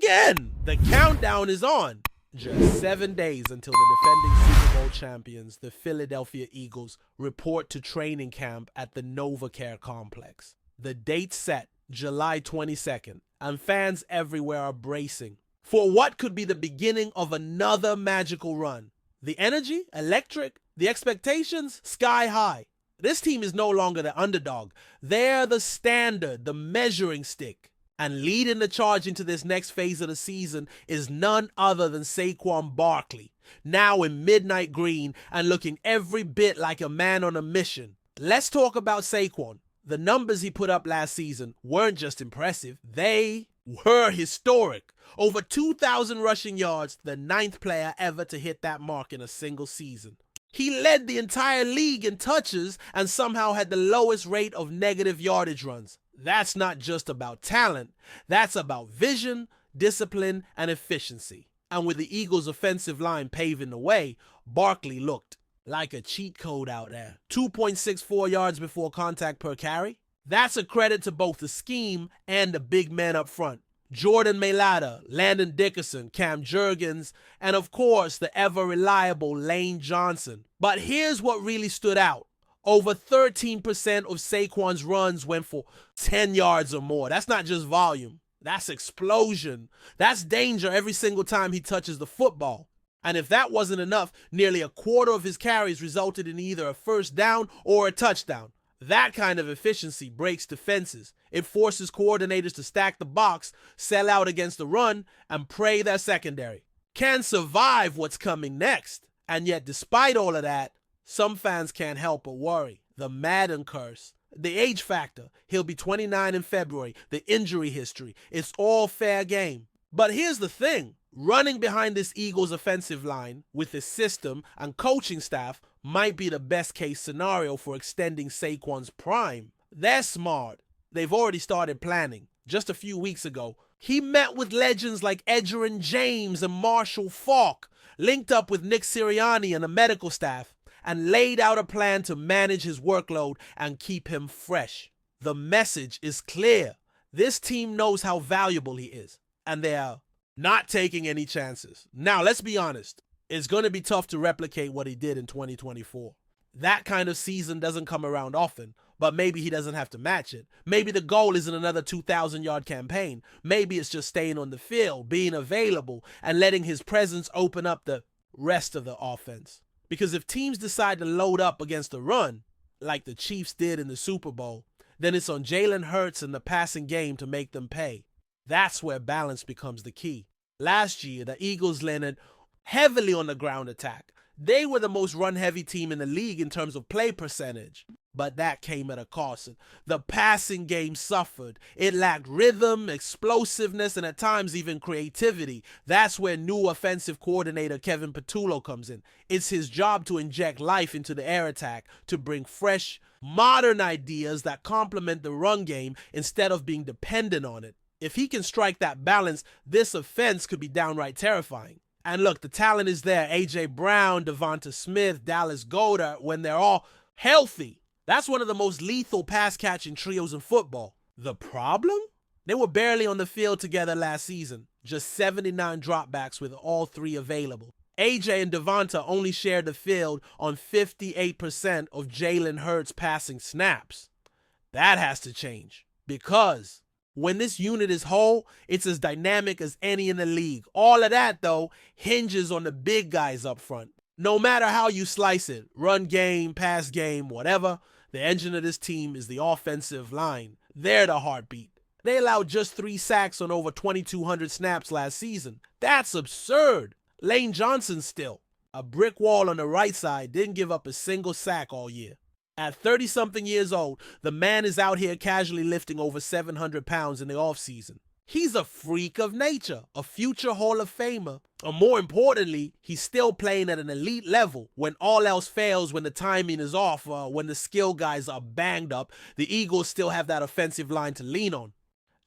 again. The countdown is on. Just 7 days until the defending Super Bowl champions, the Philadelphia Eagles, report to training camp at the NovaCare complex. The date set, July 22nd, and fans everywhere are bracing for what could be the beginning of another magical run. The energy, electric, the expectations, sky high. This team is no longer the underdog. They're the standard, the measuring stick. And leading the charge into this next phase of the season is none other than Saquon Barkley, now in midnight green and looking every bit like a man on a mission. Let's talk about Saquon. The numbers he put up last season weren't just impressive, they were historic. Over 2,000 rushing yards, the 9th player ever to hit that mark in a single season. He led the entire league in touches and somehow had the lowest rate of negative yardage runs. That's not just about talent, that's about vision, discipline, and efficiency. And with the Eagles' offensive line paving the way, Barkley looked like a cheat code out there. 2.64 yards before contact per carry. That's a credit to both the scheme and the big men up front. Jordan Mailata, Landon Dickerson, Cam Jurgens, and of course the ever-reliable Lane Johnson. But here's what really stood out. Over 13% of Saquon's runs went for 10 yards or more. That's not just volume. That's explosion. That's danger every single time he touches the football. And if that wasn't enough, nearly a quarter of his carries resulted in either a first down or a touchdown. That kind of efficiency breaks defenses. It forces coordinators to stack the box, sell out against the run, and pray their secondary can survive what's coming next. And yet, despite all of that, some fans can't help but worry. The Madden curse, the age factor, he'll be 29 in February, the injury history, it's all fair game. But here's the thing, running behind this Eagles offensive line with his system and coaching staff might be the best case scenario for extending Saquon's prime. They're smart. They've already started planning. Just a few weeks ago, he met with legends like Edgerrin James and Marshall Faulk, linked up with Nick Sirianni and the medical staff, and laid out a plan to manage his workload and keep him fresh. The message is clear. This team knows how valuable he is, and they're not taking any chances. Now, let's be honest. It's going to be tough to replicate what he did in 2024. That kind of season doesn't come around often, but maybe he doesn't have to match it. Maybe the goal isn't another 2,000-yard campaign. Maybe it's just staying on the field, being available, and letting his presence open up the rest of the offense. Because if teams decide to load up against the run, like the Chiefs did in the Super Bowl, then it's on Jalen Hurts and the passing game to make them pay. That's where balance becomes the key. Last year, the Eagles landed heavily on the ground attack. They were the most run-heavy team in the league in terms of play percentage. But that came at a cost. The passing game suffered. It lacked rhythm, explosiveness, and at times even creativity. That's where new offensive coordinator Kevin Patullo comes in. It's his job to inject life into the air attack, to bring fresh, modern ideas that complement the run game instead of being dependent on it. If he can strike that balance, this offense could be downright terrifying. And look, the talent is there. A.J. Brown, Devonta Smith, Dallas Goedert, when they're all healthy. That's one of the most lethal pass-catching trios in football. The problem? They were barely on the field together last season. Just 79 dropbacks with all three available. AJ and Devonta only shared the field on 58% of Jalen Hurts' passing snaps. That has to change. Because when this unit is whole, it's as dynamic as any in the league. All of that, though, hinges on the big guys up front. No matter how you slice it, run game, pass game, whatever, the engine of this team is the offensive line. They're the heartbeat. They allowed just 3 sacks on over 2,200 snaps last season. That's absurd. Lane Johnson still, a brick wall on the right side, didn't give up a single sack all year. At 30-something years old, the man is out here casually lifting over 700 pounds in the offseason. He's a freak of nature, a future Hall of Famer. Or more importantly, he's still playing at an elite level. When all else fails, when the timing is off, when the skill guys are banged up, the Eagles still have that offensive line to lean on.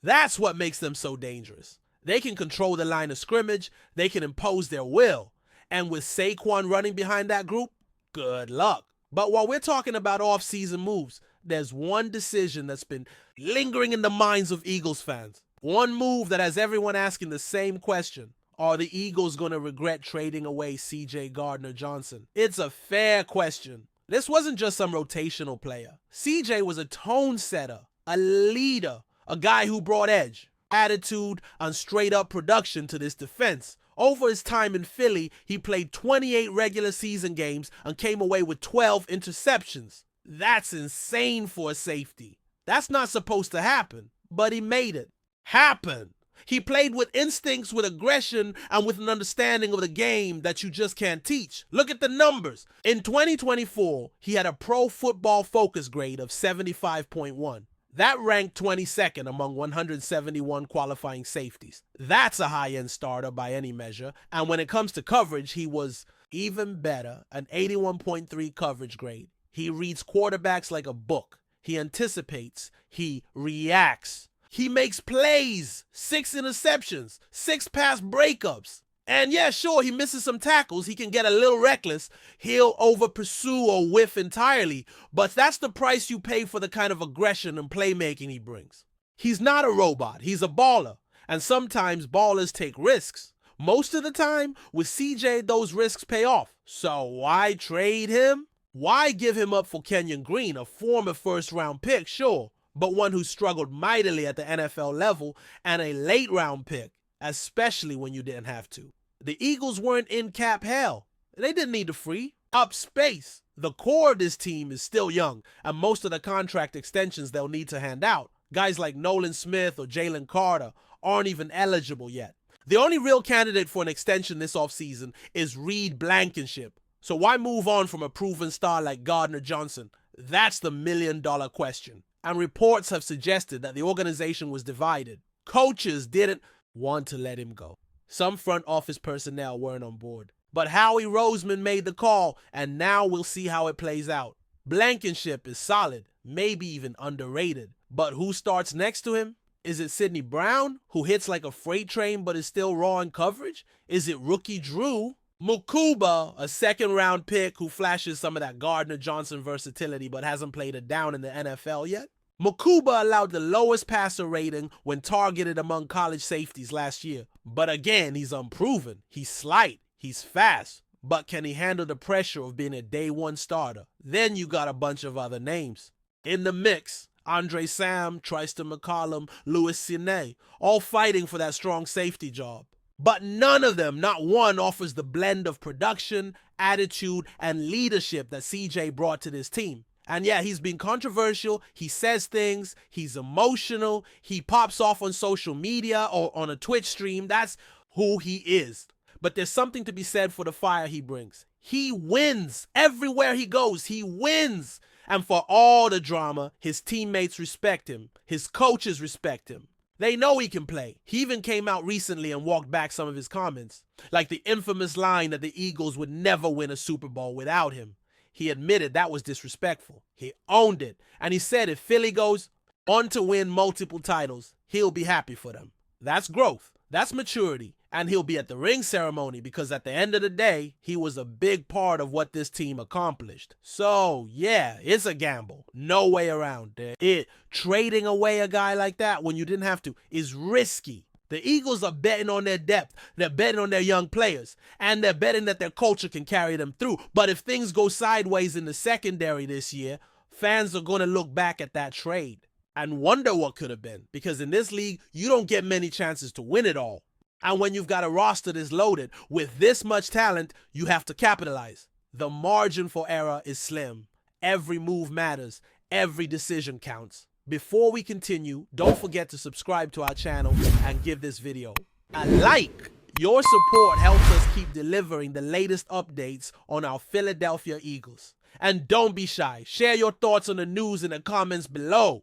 That's what makes them so dangerous. They can control the line of scrimmage, they can impose their will. And with Saquon running behind that group, good luck. But while we're talking about off-season moves, there's one decision that's been lingering in the minds of Eagles fans. One move that has everyone asking the same question: are the Eagles going to regret trading away CJ Gardner-Johnson? It's a fair question. This wasn't just some rotational player. CJ was a tone setter, a leader, a guy who brought edge, attitude, and straight up production to this defense. Over his time in Philly, he played 28 regular season games and came away with 12 interceptions. That's insane for a safety. That's not supposed to happen, but he made it happen. He played with instincts, with aggression, and with an understanding of the game that you just can't teach. Look at the numbers. In 2024, he had a Pro Football Focus grade of 75.1. That ranked 22nd among 171 qualifying safeties. That's a high-end starter by any measure. And when it comes to coverage, he was even better, an 81.3 coverage grade. He reads quarterbacks like a book. He anticipates. He reacts. He makes plays, 6 interceptions, 6 pass breakups. And yeah, sure, he misses some tackles. He can get a little reckless. He'll over-pursue or whiff entirely. But that's the price you pay for the kind of aggression and playmaking he brings. He's not a robot. He's a baller. And sometimes ballers take risks. Most of the time, with CJ, those risks pay off. So why trade him? Why give him up for Kenyon Green, a former first-round pick, sure, but one who struggled mightily at the NFL level, and a late-round pick, especially when you didn't have to. The Eagles weren't in cap hell. They didn't need to free up space. The core of this team is still young, and most of the contract extensions they'll need to hand out, guys like Nolan Smith or Jalen Carter, aren't even eligible yet. The only real candidate for an extension this offseason is Reed Blankenship. So why move on from a proven star like Gardner-Johnson? That's the million-dollar question. And reports have suggested that the organization was divided. Coaches didn't want to let him go. Some front office personnel weren't on board. But Howie Roseman made the call, and now we'll see how it plays out. Blankenship is solid, maybe even underrated. But who starts next to him? Is it Sidney Brown, who hits like a freight train but is still raw in coverage? Is it rookie Drew? Mukuba, a second-round pick who flashes some of that Gardner-Johnson versatility but hasn't played a down in the NFL yet? Mukuba allowed the lowest passer rating when targeted among college safeties last year. But again, he's unproven. He's slight. He's fast. But can he handle the pressure of being a day-one starter? Then you got a bunch of other names in the mix. Andre Sam, Tristan McCollum, Louis Cine, all fighting for that strong safety job. But none of them, not one, offers the blend of production, attitude, and leadership that CJ brought to this team. And yeah, he's been controversial, he says things, he's emotional, he pops off on social media or on a Twitch stream. That's who he is. But there's something to be said for the fire he brings. He wins. Everywhere he goes, he wins. And for all the drama, his teammates respect him. His coaches respect him. They know he can play. He even came out recently and walked back some of his comments, like the infamous line that the Eagles would never win a Super Bowl without him. He admitted that was disrespectful. He owned it. And he said if Philly goes on to win multiple titles, he'll be happy for them. That's growth. That's maturity. And he'll be at the ring ceremony because at the end of the day, he was a big part of what this team accomplished. So, yeah, it's a gamble. No way around it. Trading away a guy like that when you didn't have to is risky. The Eagles are betting on their depth. They're betting on their young players. And they're betting that their culture can carry them through. But if things go sideways in the secondary this year, fans are going to look back at that trade and wonder what could have been. Because in this league, you don't get many chances to win it all. And when you've got a roster that's loaded with this much talent, you have to capitalize. The margin for error is slim. Every move matters. Every decision counts. Before we continue, don't forget to subscribe to our channel and give this video a like. Your support helps us keep delivering the latest updates on our Philadelphia Eagles. And don't be shy. Share your thoughts on the news in the comments below.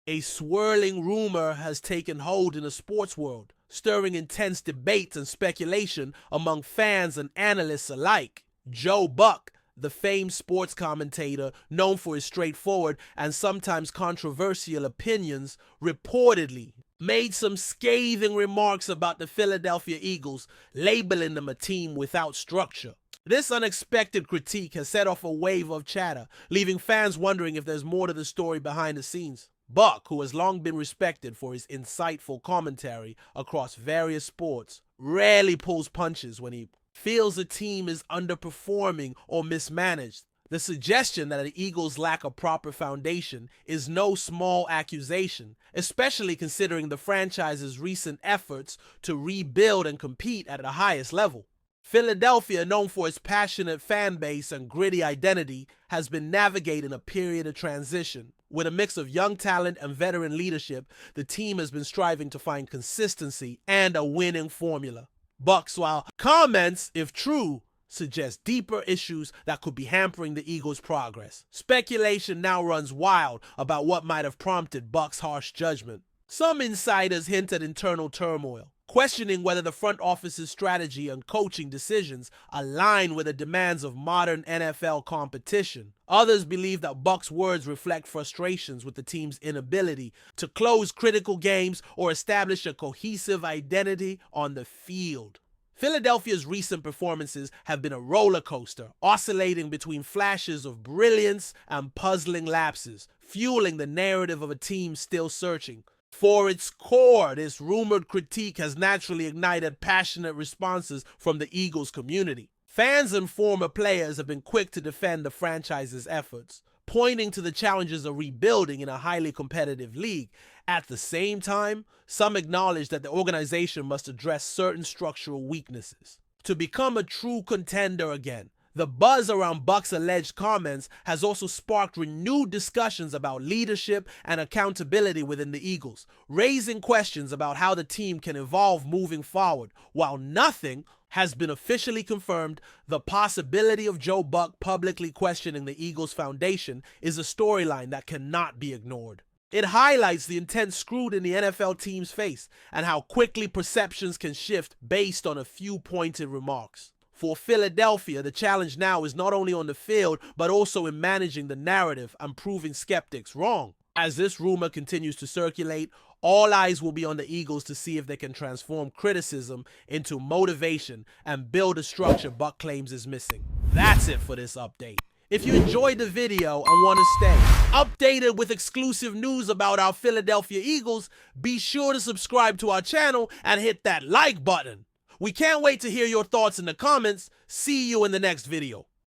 A swirling rumor has taken hold in the sports world, stirring intense debates and speculation among fans and analysts alike. Joe Buck, the famed sports commentator known for his straightforward and sometimes controversial opinions, reportedly made some scathing remarks about the Philadelphia Eagles, labeling them a team without structure. This unexpected critique has set off a wave of chatter, leaving fans wondering if there's more to the story behind the scenes. Buck, who has long been respected for his insightful commentary across various sports, rarely pulls punches when he feels a team is underperforming or mismanaged. The suggestion that the Eagles lack a proper foundation is no small accusation, especially considering the franchise's recent efforts to rebuild and compete at the highest level. Philadelphia, known for its passionate fan base and gritty identity, has been navigating a period of transition. With a mix of young talent and veteran leadership, the team has been striving to find consistency and a winning formula. Buck's while comments, if true, suggest deeper issues that could be hampering the Eagles' progress. Speculation now runs wild about what might have prompted Buck's harsh judgment. Some insiders hint at internal turmoil, questioning whether the front office's strategy and coaching decisions align with the demands of modern NFL competition. Others believe that Buck's words reflect frustrations with the team's inability to close critical games or establish a cohesive identity on the field. Philadelphia's recent performances have been a roller coaster, oscillating between flashes of brilliance and puzzling lapses, fueling the narrative of a team still searching. For its core, this rumored critique has naturally ignited passionate responses from the Eagles community. Fans and former players have been quick to defend the franchise's efforts, pointing to the challenges of rebuilding in a highly competitive league. At the same time, some acknowledge that the organization must address certain structural weaknesses to become a true contender again. The buzz around Buck's alleged comments has also sparked renewed discussions about leadership and accountability within the Eagles, raising questions about how the team can evolve moving forward. While nothing has been officially confirmed, the possibility of Joe Buck publicly questioning the Eagles' foundation is a storyline that cannot be ignored. It highlights the intense scrutiny NFL teams face and how quickly perceptions can shift based on a few pointed remarks. For Philadelphia, the challenge now is not only on the field, but also in managing the narrative and proving skeptics wrong. As this rumor continues to circulate, all eyes will be on the Eagles to see if they can transform criticism into motivation and build a structure Buck claims is missing. That's it for this update. If you enjoyed the video and want to stay updated with exclusive news about our Philadelphia Eagles, be sure to subscribe to our channel and hit that like button. We can't wait to hear your thoughts in the comments. See you in the next video.